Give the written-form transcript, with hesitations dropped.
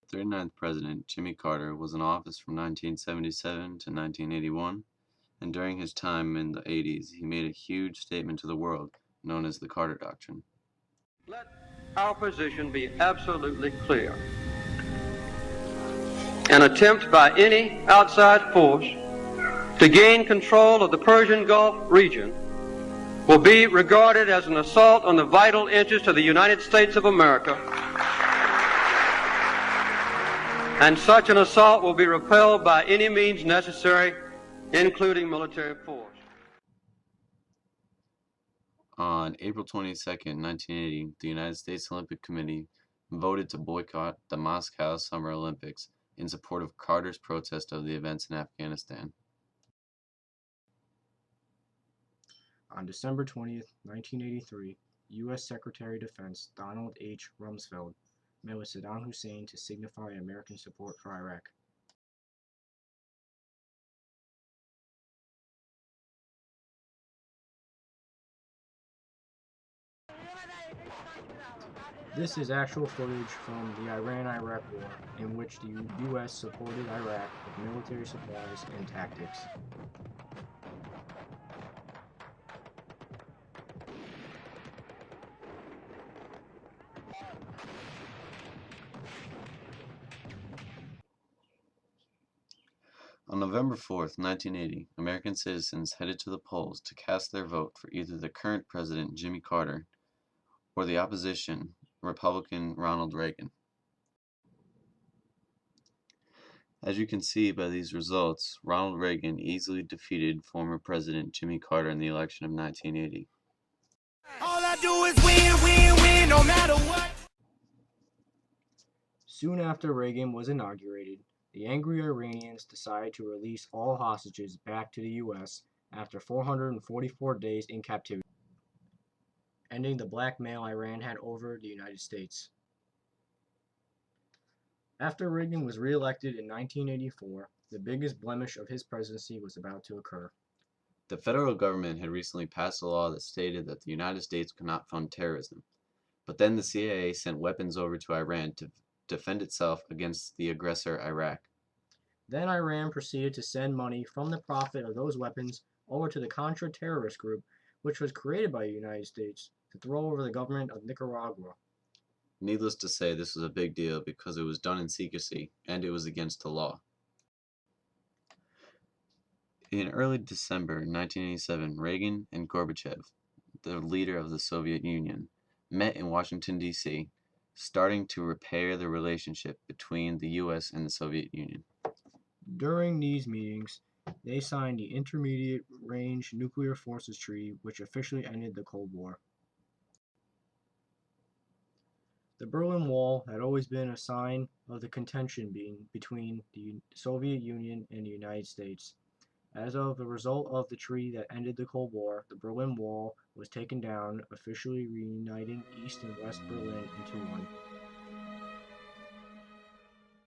The 39th President, Jimmy Carter, was in office from 1977 to 1981, and during his time in the 80s, he made a huge statement to the world known as the Carter Doctrine. Let our position be absolutely clear. An attempt by any outside force to gain control of the Persian Gulf region will be regarded as an assault on the vital interests of the United States of America, and such an assault will be repelled by any means necessary, including military force. On April 22, 1980, the United States Olympic Committee voted to boycott the Moscow Summer Olympics in support of Carter's protest of the events in Afghanistan. On December 20th, 1983, U.S. Secretary of Defense Donald H. Rumsfeld met with Saddam Hussein to signify American support for Iraq. This is actual footage from the Iran-Iraq War, in which the U.S. supported Iraq with military supplies and tactics. On November 4, 1980, American citizens headed to the polls to cast their vote for either the current president, Jimmy Carter, or the opposition, Republican Ronald Reagan. As you can see by these results, Ronald Reagan easily defeated former President Jimmy Carter in the election of 1980. All I do is win, win, win, no matter what. Soon after Reagan was inaugurated, the angry Iranians decided to release all hostages back to the U.S. after 444 days in captivity, ending the blackmail Iran had over the United States. After Reagan was re-elected in 1984, the biggest blemish of his presidency was about to occur. The federal government had recently passed a law that stated that the United States could not fund terrorism, but then the CIA sent weapons over to Iran to defend itself against the aggressor Iraq. Then Iran proceeded to send money from the profit of those weapons over to the Contra terrorist group, which was created by the United States to throw over the government of Nicaragua. Needless to say, this was a big deal because it was done in secrecy and it was against the law. In early December 1987, Reagan and Gorbachev, the leader of the Soviet Union, met in Washington, D.C., starting to repair the relationship between the U.S. and the Soviet Union. During these meetings, they signed the Intermediate Range Nuclear Forces Treaty, which officially ended the Cold War. The Berlin Wall had always been a sign of the contention between the Soviet Union and the United States. As of the result of the treaty that ended the Cold War, the Berlin Wall was taken down, officially reuniting East and West Berlin into one.